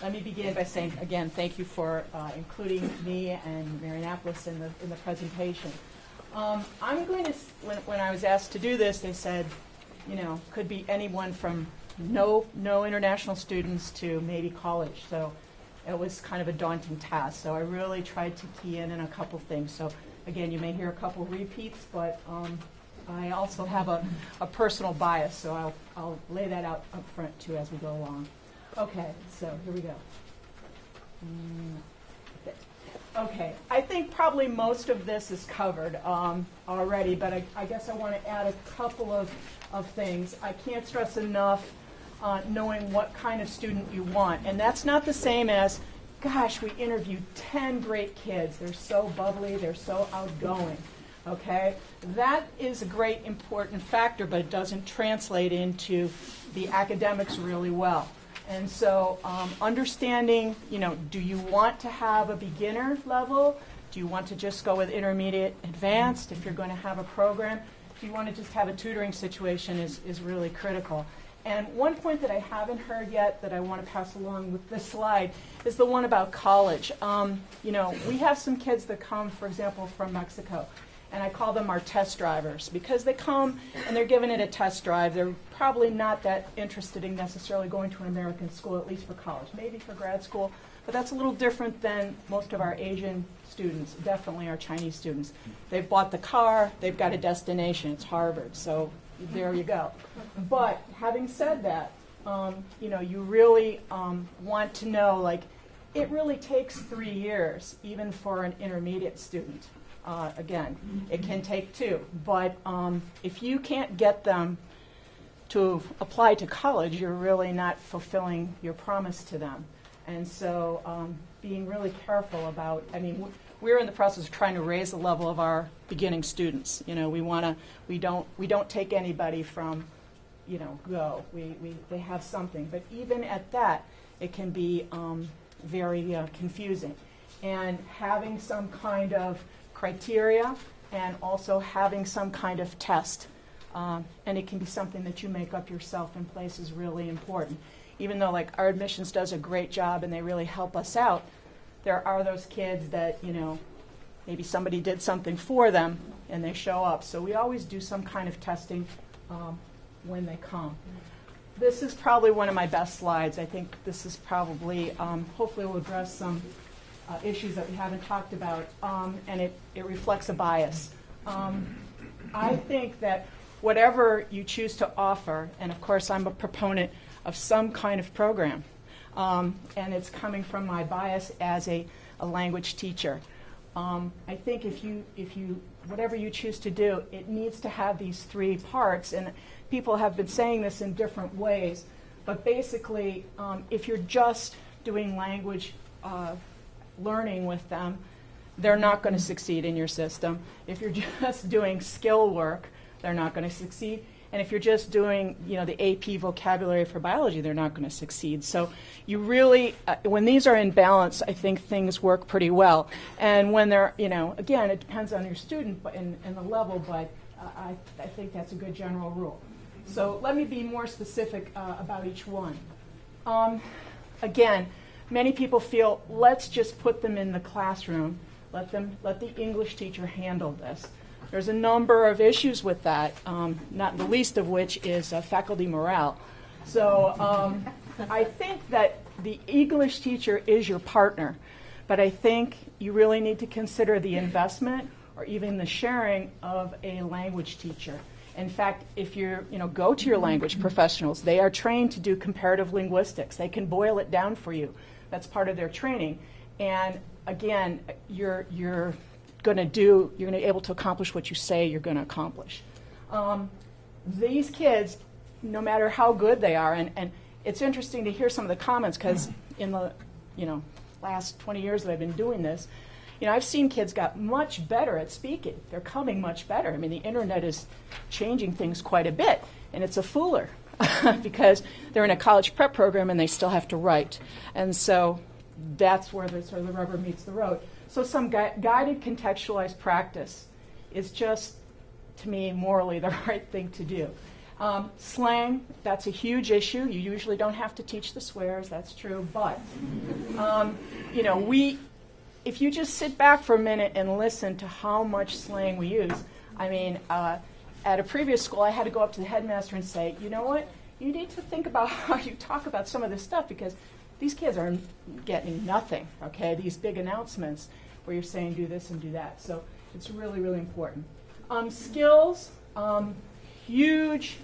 let me begin by saying, again, thank you for including me and Marianapolis in the presentation. I'm going to, when I was asked to do this, they said, you know, could be anyone from no international students to maybe college. So it was kind of a daunting task. So I really tried to key in a couple things. So again, you may hear a couple repeats, but I also have a personal bias, so I'll lay that out up front too as we go along. Okay, so here we go. Okay, I think probably most of this is covered already, but I guess I want to add a couple of things. I can't stress enough knowing what kind of student you want. And that's not the same as, gosh, we interviewed 10 great kids. They're so bubbly, they're so outgoing. Okay? That is a great important factor, but it doesn't translate into the academics really well. And so understanding, you know, do you want to have a beginner level? Do you want to just go with intermediate advanced if you're going to have a program? Do you want to just have a tutoring situation is really critical. And one point that I haven't heard yet that I want to pass along with this slide is the one about college. You know, we have some kids that come, for example, from Mexico. And I call them our test drivers because they come and they're given it a test drive. They're probably not that interested in necessarily going to an American school, at least for college, maybe for grad school. But that's a little different than most of our Asian students, definitely our Chinese students. They've bought the car, they've got a destination, it's Harvard, so there you go. But having said that, you know, you really want to know, like, it really takes 3 years, even for an intermediate student. Again, it can take 2, but if you can't get them to apply to college, you're really not fulfilling your promise to them. And so being really careful about, I mean, we're in the process of trying to raise the level of our beginning students. You know, we don't take anybody from, you know, go. They have something. But even at that, it can be very confusing. And having some kind of criteria and also having some kind of test. And it can be something that you make up yourself in place is really important. Even though, like, our admissions does a great job and they really help us out, there are those kids that, you know, maybe somebody did something for them and they show up. So we always do some kind of testing when they come. This is probably one of my best slides. I think this is probably, hopefully will address some issues that we haven't talked about, and it reflects a bias. I think that whatever you choose to offer, and of course I'm a proponent of some kind of program, and it's coming from my bias as a language teacher. I think if you whatever you choose to do, it needs to have these 3 parts, and people have been saying this in different ways, but basically if you're just doing language learning with them, they're not going to succeed in your system. If you're just doing skill work, they're not going to succeed. And if you're just doing, you know, the AP vocabulary for biology, they're not going to succeed. So you really, when these are in balance, I think things work pretty well. And when they're, you know, again, it depends on your student and the level, but I think that's a good general rule. So let me be more specific about each one. Again, many people feel, let's just put them in the classroom. Let the English teacher handle this. There's a number of issues with that, not the least of which is faculty morale. So I think that the English teacher is your partner, but I think you really need to consider the investment or even the sharing of a language teacher. In fact, if you go to your language professionals, they are trained to do comparative linguistics. They can boil it down for you. That's part of their training. And again, you're going to be able to accomplish what you say you're going to accomplish. These kids, no matter how good they are, and it's interesting to hear some of the comments because in the last 20 years that I've been doing this, I've seen kids got much better at speaking. They're coming much better. I mean, the internet is changing things quite a bit, and it's a fooler because they're in a college prep program and they still have to write. And so that's where the rubber meets the road. So some guided contextualized practice is just, to me, morally the right thing to do. Slang, that's a huge issue. You usually don't have to teach the swears, that's true, but you know, if you just sit back for a minute and listen to how much slang we use, I mean, at a previous school, I had to go up to the headmaster and say, you know what, you need to think about how you talk about some of this stuff, because these kids are getting nothing, okay, these big announcements where you're saying do this and do that. So it's really, really important. Skills, huge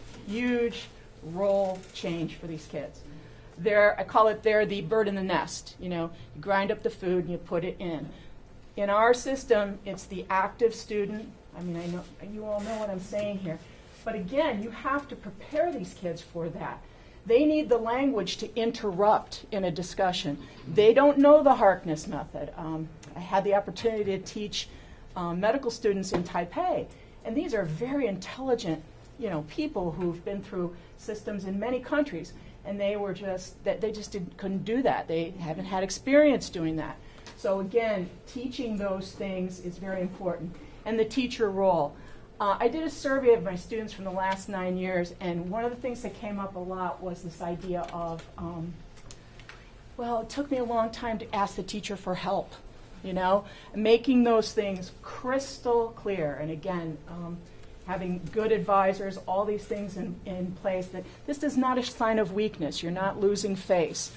role change for these kids. I call it they're the bird in the nest. You know, you grind up the food and you put it in. In our system, it's the active student. I mean, I know you all know what I'm saying here. But again, you have to prepare these kids for that. They need the language to interrupt in a discussion. They don't know the Harkness method. I had the opportunity to teach medical students in Taipei, and these are very intelligent, you know, people who've been through systems in many countries, and they just couldn't do that. They haven't had experience doing that. So again, teaching those things is very important. And the teacher role. I did a survey of my students from the last 9 years, and one of the things that came up a lot was this idea of, well, it took me a long time to ask the teacher for help, you know, making those things crystal clear. And again, having good advisors, all these things in place, that this is not a sign of weakness. You're not losing face.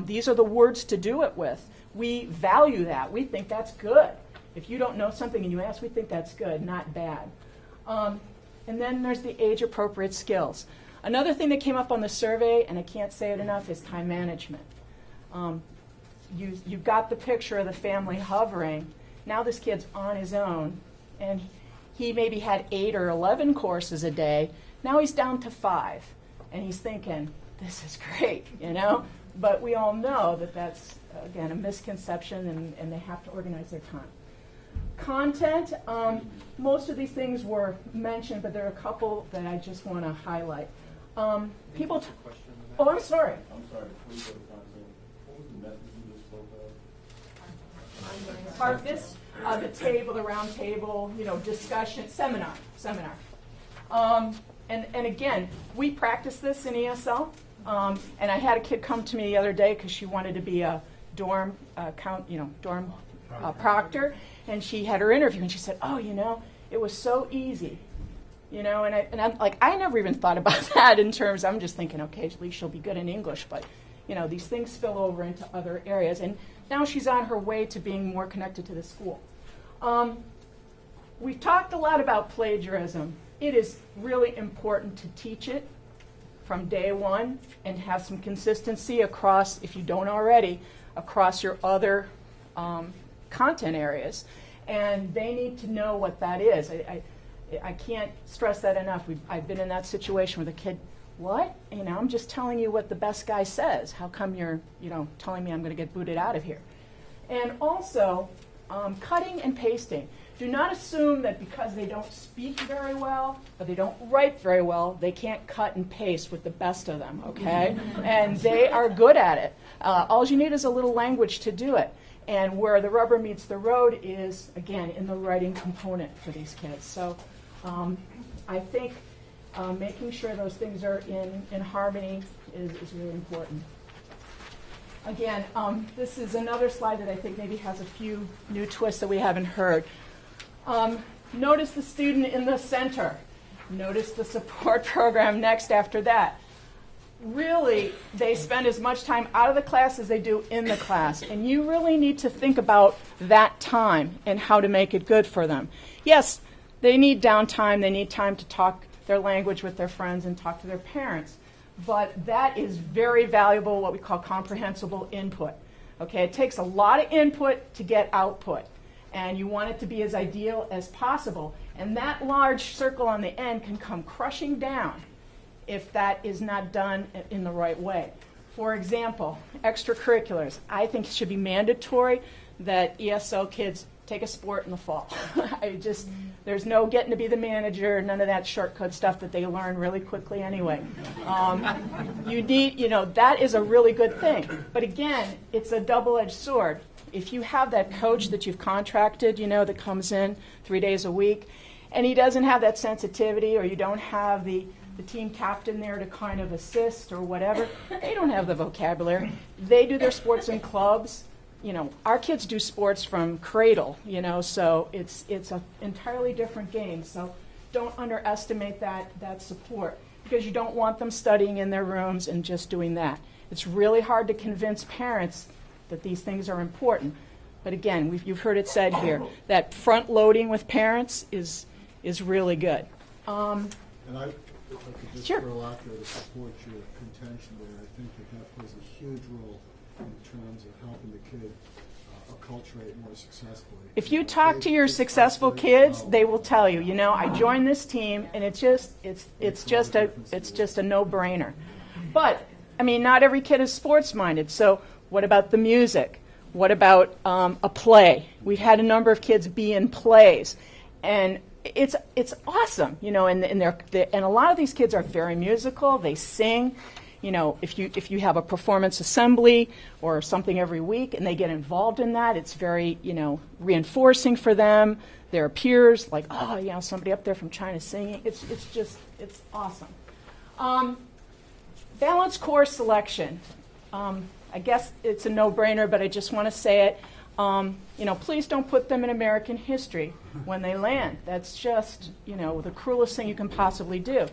These are the words to do it with. We value that. We think that's good. If you don't know something and you ask, we think that's good, not bad. And then there's the age-appropriate skills. Another thing that came up on the survey, and I can't say it enough, is time management. You've got the picture of the family hovering. Now this kid's on his own, and he maybe had 8 or 11 courses a day. Now he's down to 5, and he's thinking, this is great, you know? But we all know that that's, again, a misconception, and they have to organize their time. Content, most of these things were mentioned, but there are a couple that I just want to highlight. Oh, I'm sorry. I'm sorry. Please go to content. What was the method you just spoke of? Part of this, the table, the round table, you know, discussion, seminar. And again, we practice this in ESL. And I had a kid come to me the other day because she wanted to be a dorm proctor, and she had her interview, and she said, "Oh, you know, it was so easy." You know, and I'm like, I never even thought about that in terms, I'm just thinking, okay, at least she'll be good in English, but, you know, these things spill over into other areas. And now she's on her way to being more connected to the school. We've talked a lot about plagiarism. It is really important to teach it from day one and have some consistency across, if you don't already, across your other content areas. And they need to know what that is. I can't stress that enough. I've been in that situation with a kid, what? You know, I'm just telling you what the best guy says. How come you're, you know, telling me I'm going to get booted out of here? And also, cutting and pasting. Do not assume that because they don't speak very well or they don't write very well, they can't cut and paste with the best of them, okay? And they are good at it. All you need is a little language to do it. And where the rubber meets the road is, again, in the writing component for these kids. So I think making sure those things are in harmony is really important. Again, this is another slide that I think maybe has a few new twists that we haven't heard. Notice the student in the center. Notice the support program next after that. Really, they spend as much time out of the class as they do in the class. And you really need to think about that time and how to make it good for them. Yes, they need downtime. They need time to talk their language with their friends and talk to their parents. But that is very valuable, what we call comprehensible input. Okay, it takes a lot of input to get output. And you want it to be as ideal as possible. And that large circle on the end can come crushing down if that is not done in the right way. For example, extracurriculars. I think it should be mandatory that ESL kids take a sport in the fall. There's no getting to be the manager, none of that shortcut stuff that they learn really quickly anyway. You need, you know, that is a really good thing. But again, it's a double-edged sword. If you have that coach that you've contracted, you know, that comes in 3 days a week, and he doesn't have that sensitivity, or you don't have the the team captain there to kind of assist or whatever. They don't have the vocabulary. They do their sports in clubs. You know, our kids do sports from cradle, you know, so it's an entirely different game. So don't underestimate that support, because you don't want them studying in their rooms and just doing that. It's really hard to convince parents that these things are important. But again, you've heard it said here, that front loading with parents is really good. And if I could just Sure. throw out there to support your contention there, I think that plays a huge role in terms of helping the kid acculturate more successfully. If you talk to your successful kids, they will tell you, you know, I joined this team, and it's just a no-brainer. But I mean, not every kid is sports-minded. So what about the music? What about a play? We've had a number of kids be in plays, and it's awesome, you know. And a lot of these kids are very musical. They sing. You know, if you have a performance assembly or something every week and they get involved in that, it's very, you know, reinforcing for them. Their peers, like, oh, you know, somebody up there from China singing. It's awesome. Balanced course selection. I guess it's a no-brainer, but I just want to say it. You know, please don't put them in American history when they land. That's just, you know, the cruelest thing you can possibly do.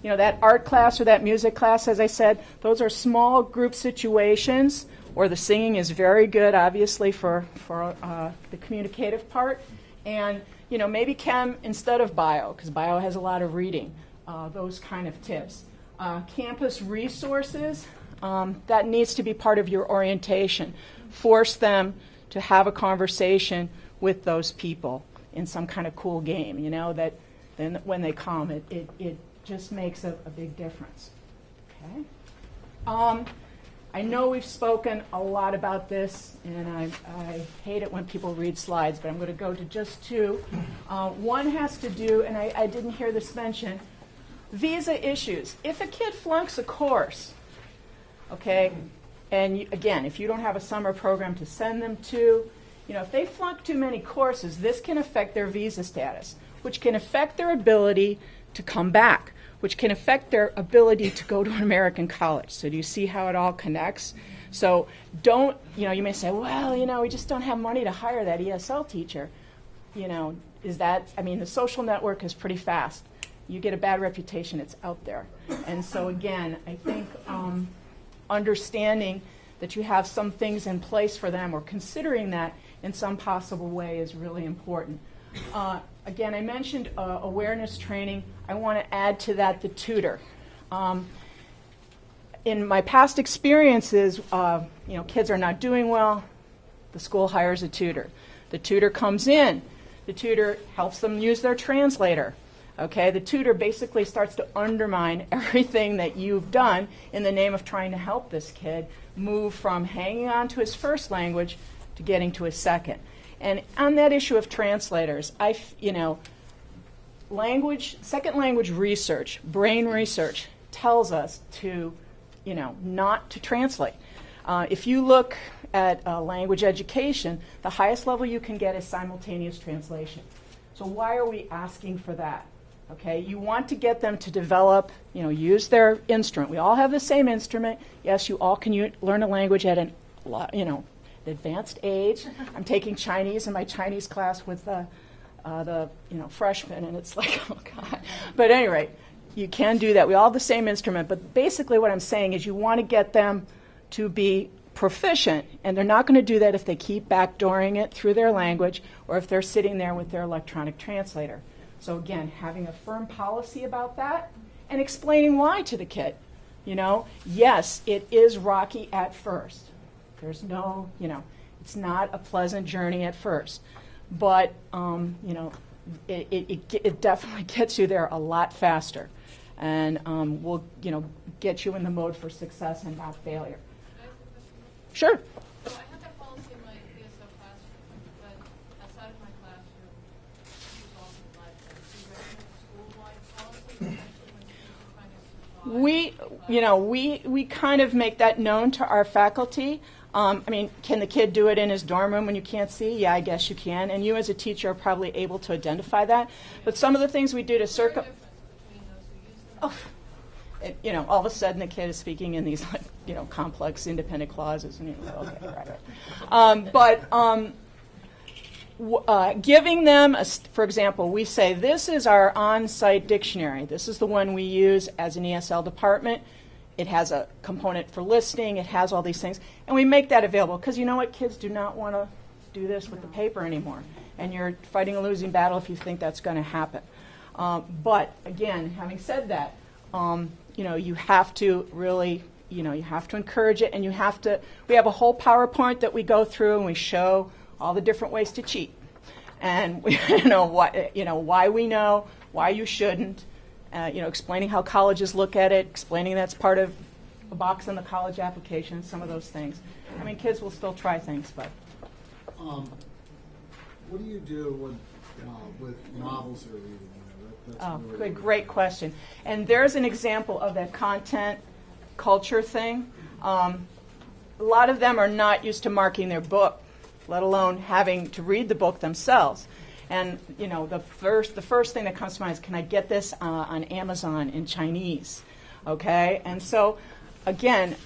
You know, that art class or that music class, as I said, those are small group situations, or the singing is very good, obviously, for the communicative part. And, you know, maybe chem instead of bio, because bio has a lot of reading, those kind of tips. Campus resources, that needs to be part of your orientation. Force them to have a conversation with those people in some kind of cool game, you know, that then when they come, it just makes a big difference. Okay. I know we've spoken a lot about this, and I hate it when people read slides, but I'm going to go to just two. One has to do, and I didn't hear this mentioned, visa issues. If a kid flunks a course, okay, and again, if you don't have a summer program to send them to, you know, if they flunk too many courses, this can affect their visa status, which can affect their ability to come back, which can affect their ability to go to an American college. So do you see how it all connects? So don't, you know, you may say, well, you know, we just don't have money to hire that ESL teacher. You know, is that, I mean, the social network is pretty fast. You get a bad reputation, it's out there. And so again, I think understanding that you have some things in place for them, or considering that in some possible way, is really important. Again, I mentioned awareness training. I want to add to that the tutor. In my past experiences, you know, kids are not doing well. The school hires a tutor. The tutor comes in. The tutor helps them use their translator. Okay, the tutor basically starts to undermine everything that you've done in the name of trying to help this kid move from hanging on to his first language to getting to his second. And on that issue of translators, you know, second language research, brain research, tells us to, you know, not to translate. If you look at language education, the highest level you can get is simultaneous translation. So why are we asking for that? Okay, you want to get them to develop, you know, use their instrument. We all have the same instrument. Yes, you all can learn a language at an, you know, advanced age. I'm taking Chinese in my Chinese class with the you know, freshmen, and it's like, oh God. But at any rate, you can do that. We all have the same instrument, but basically what I'm saying is you want to get them to be proficient, and they're not going to do that if they keep backdooring it through their language, or if they're sitting there with their electronic translator. So again, having a firm policy about that and explaining why to the kid. You know, yes, it is rocky at first. There's no, you know, it's not a pleasant journey at first. But, you know, it definitely gets you there a lot faster. And will, you know, get you in the mode for success and not failure. Sure. So I have that policy in my ESL classroom, but outside of my classroom, it's also like that. Do you recommend a school-wide policy, especially when students are trying to survive? We kind of make that known to our faculty. I mean, can the kid do it in his dorm room when you can't see? Yeah, I guess you can. And you as a teacher are probably able to identify that. But some of the things we do to Is there a difference between those who use them? all of a sudden the kid is speaking in these like, complex independent clauses, and okay, right. Giving them, for example, we say this is our on-site dictionary. This is the one we use as an ESL department. It has a component for listing. It has all these things, and we make that available because you know what, kids do not want to do this with the paper anymore, and you're fighting a losing battle if you think that's going to happen. But again, having said that, you have to really, you have to encourage it, and we have a whole PowerPoint that we go through, and we show all the different ways to cheat, and why we know, why you shouldn't, explaining how colleges look at it, explaining that's part of a box on the college application, some of those things. I mean, kids will still try things, but. What do you do with novels they're reading? That's really Great question. And there's an example of that content culture thing. A lot of them are not used to marking their book, let alone having to read the book themselves. And the first thing that comes to mind is, can I get this on Amazon in Chinese? Okay, and so again,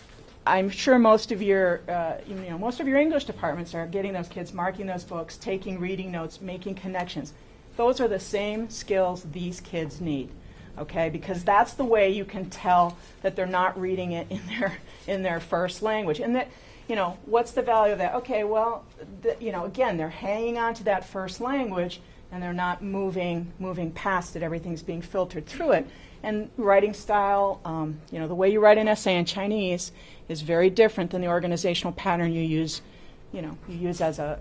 I'm sure most of your English departments are getting those kids marking those books, taking reading notes, making connections. Those are the same skills these kids need, okay? Because that's the way you can tell that they're not reading it in their first language. And that, what's the value of that? Okay, well, again, they're hanging on to that first language, and they're not moving past it. Everything's being filtered through it. And writing style, the way you write an essay in Chinese is very different than the organizational pattern you use as a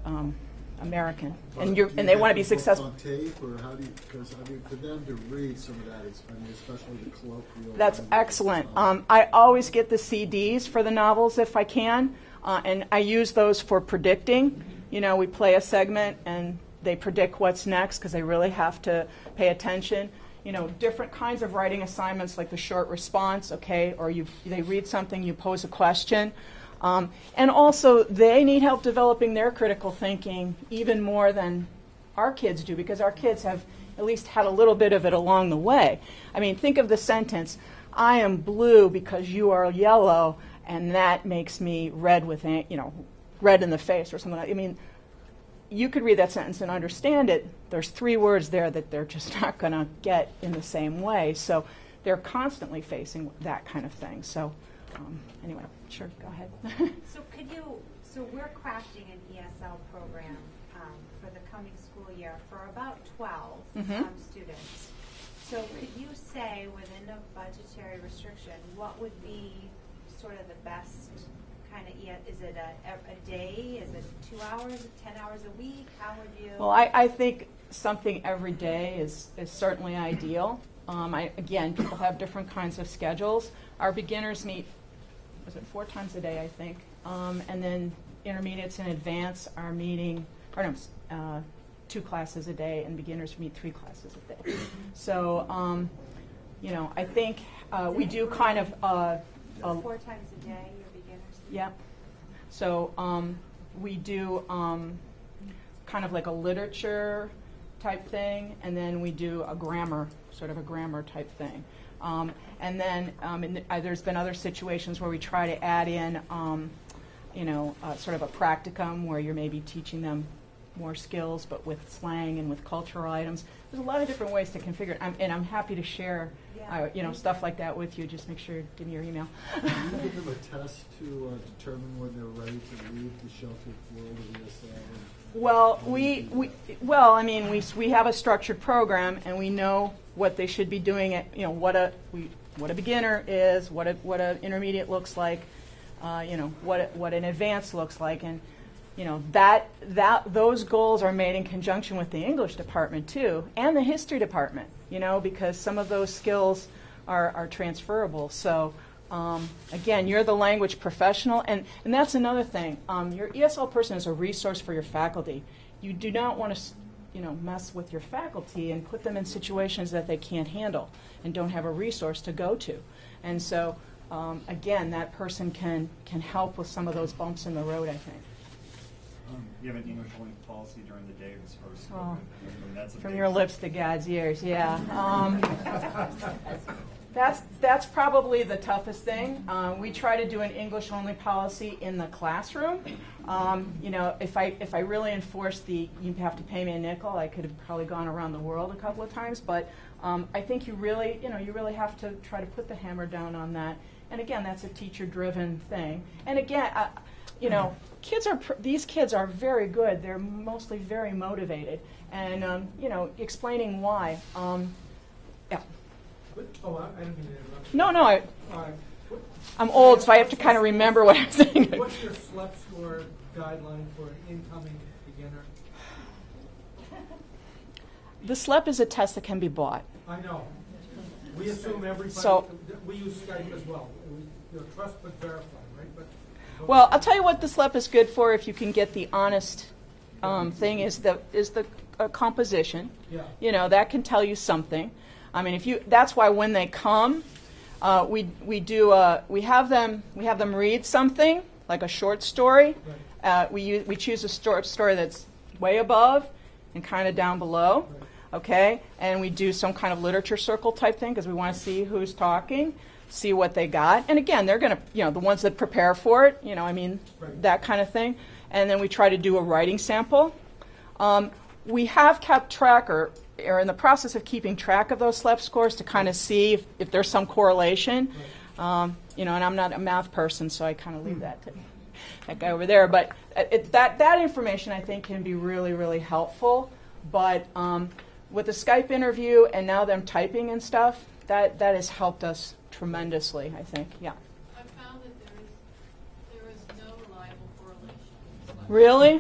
American. And they want to be successful. On tape, or how do you? Because for them to read some of that is, especially the colloquial. That's excellent. I always get the CDs for the novels if I can, and I use those for predicting. We play a segment and they predict what's next because they really have to pay attention. Different kinds of writing assignments like the short response, okay, or they read something, you pose a question. And also, they need help developing their critical thinking even more than our kids do, because our kids have at least had a little bit of it along the way. I mean, think of the sentence, I am blue because you are yellow, and that makes me red red in the face or something like that. I mean, you could read that sentence and understand it. There's 3 words there that they're just not going to get in the same way. So they're constantly facing that kind of thing. So anyway, sure, go ahead. So we're crafting an ESL program for the coming school year for about 12 students. So could you say, within a budgetary restriction, what would be sort of the best kind of, is it a day? Is it 2 hours, 10 hours a week? How would you? Well, I think something every day is certainly ideal. Again, people have different kinds of schedules. Our beginners meet, 4 times a day, I think. And then intermediates and advanced are meeting, 2 classes a day, and beginners meet 3 classes a day. So, I think we do kind of 4 times a day, your beginners? Yeah. So we do kind of like a literature type thing, and then we do a grammar type thing. And then there's been other situations where we try to add in, sort of a practicum where you're maybe teaching them more skills, but with slang and with cultural items. There's a lot of different ways to configure it, and I'm happy to share, stuff like that with you. Just make sure you give me your email. Do you give them a test to determine when they're ready to leave the sheltered world of ESL? Well, we have a structured program, and we know what they should be doing. What a beginner is, what an intermediate looks like, what an advanced looks like, and that those goals are made in conjunction with the English department too, and the history department. Because some of those skills are transferable. So. Again, you're the language professional, and that's another thing. Your ESL person is a resource for your faculty. You do not want to, mess with your faculty and put them in situations that they can't handle and don't have a resource to go to. And so, again, that person can help with some of those bumps in the road, I think. You have an English-only policy during the day of this first. Oh, that's from your lips to God's ears, yeah. That's probably the toughest thing. We try to do an English-only policy in the classroom. You know, if I really enforced the you have to pay me a nickel, I could have probably gone around the world a couple of times. But I think you really have to try to put the hammer down on that. And again, that's a teacher-driven thing. And again, you know, these kids are very good. They're mostly very motivated, and you know, explaining why. Yeah. Oh, I didn't mean to interrupt you. No. All right. I'm old, so I have to kind of remember what I'm saying. What's your SLEP score guideline for an incoming beginner? The SLEP is a test that can be bought. I know. We assume everybody. So- we use Skype as well. You know, trust but verify, right? But Well, I'll tell you what the SLEP is good for. If you can get the honest thing, is the composition. Yeah. You know, that can tell you something. I mean, that's why when they come, we have them read something like a short story. Right. We choose a short story that's way above and kind of down below. Right. Okay, and we do some kind of literature circle type thing because we want to see who's talking, see what they got, and again, they're going to, you know, the ones that prepare for it, you know, I mean, Right. that kind of thing, and then we try to do a writing sample. We have kept track, or are in the process of keeping track of those SLEP scores to kind of see if there's some correlation, you know, and I'm not a math person, so I kind of leave that to that guy over there, but that information I think can be really, really helpful, but with the Skype interview and now them typing and stuff, that has helped us tremendously, I think. Yeah. I found that there is no reliable correlation. Really?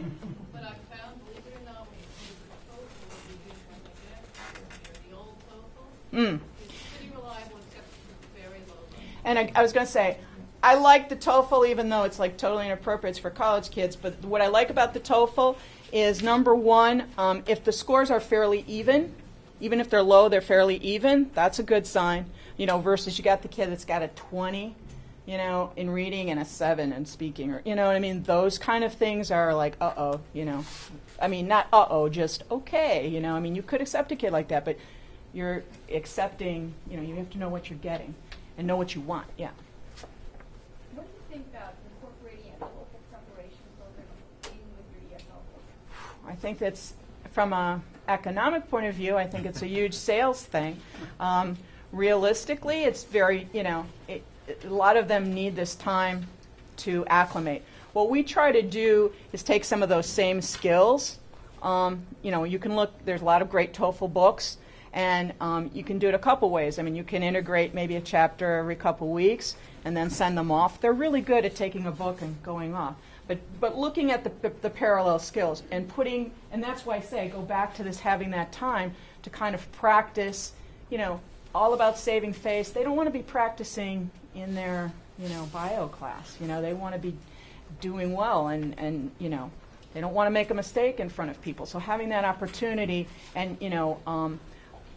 But I found, believe it or not, when you take the TOEFL, we use one like that, the old TOEFL, it's pretty reliable except for very low level. And I was going to say, I like the TOEFL, even though it's like totally inappropriate. It's for college kids. But what I like about the TOEFL is, number one, if the scores are fairly even if they're low, they're fairly even. That's a good sign. You know, versus you got the kid that's got a 20, you know, in reading and a 7 in speaking, or you know what I mean. Those kind of things are like, you know. I mean, not just okay, you know. I mean, you could accept a kid like that, but you're accepting. You know, you have to know what you're getting and know what you want. Yeah. What do you think about incorporating a local preparation program in with your ESL program? I think that's, from an economic point of view, I think it's a huge sales thing. Realistically, it's very, you know, a lot of them need this time to acclimate. What we try to do is take some of those same skills. You know, you can look, there's a lot of great TOEFL books, and you can do it a couple ways. I mean, you can integrate maybe a chapter every couple weeks and then send them off. They're really good at taking a book and going off. But looking at the parallel skills and putting, and that's why I say go back to this, having that time to kind of practice, you know, all about saving face. They don't want to be practicing in their, you know, bio class. You know, they want to be doing well, and you know, they don't want to make a mistake in front of people. So having that opportunity, and you know,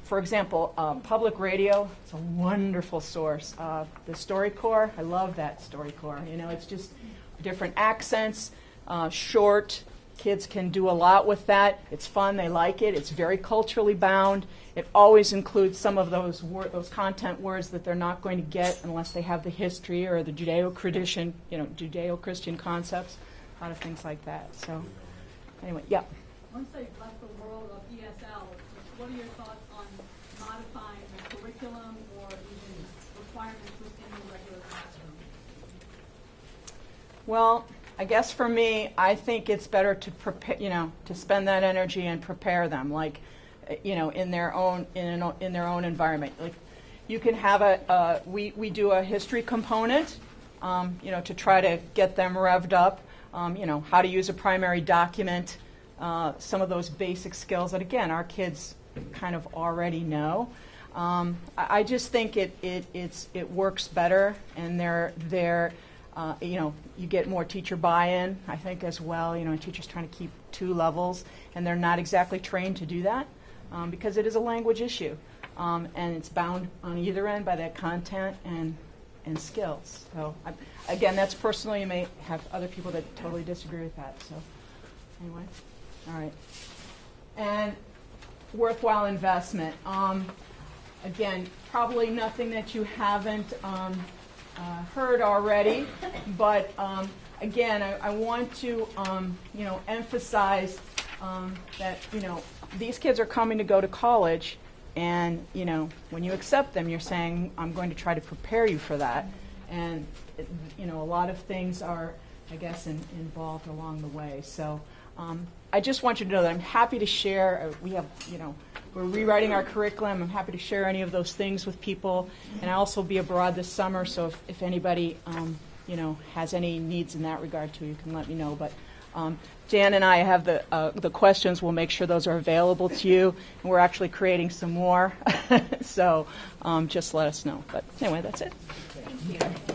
for example, public radio, it's a wonderful source. The StoryCorps, I love that StoryCorps. You know, it's just different accents, short. Kids can do a lot with that. It's fun. They like it. It's very culturally bound. It always includes some of those content words that they're not going to get unless they have the history or the Judeo-Christian, you know, Judeo-Christian concepts, a lot of things like that. So, anyway, yeah. Once they've left the world of ESL, what are your thoughts on modifying the curriculum or even requirements within the regular classroom? Well, I guess for me, I think it's better to prepare, you know, to spend that energy and prepare them, like, you know, in their own environment. Like, you can have we do a history component, you know, to try to get them revved up. You know, how to use a primary document, some of those basic skills that, again, our kids kind of already know. I just think it works better, and they're you know, you get more teacher buy-in, I think, as well. You know, a teacher's trying to keep 2 levels, and they're not exactly trained to do that because it is a language issue, and it's bound on either end by that content and skills. So, again, that's personal. You may have other people that totally disagree with that. So, anyway, all right. And worthwhile investment. Again, probably nothing that you haven't heard already, but again, I want to emphasize that these kids are coming to go to college, and when you accept them, you're saying, I'm going to try to prepare you for that, and a lot of things are, I guess, involved along the way. So I just want you to know that I'm happy to share. We're rewriting our curriculum. I'm happy to share any of those things with people. And I'll also be abroad this summer, so if anybody, has any needs in that regard too, you can let me know. But Jan and I have the questions. We'll make sure those are available to you. And we're actually creating some more. So just let us know. But anyway, that's it. Thank you.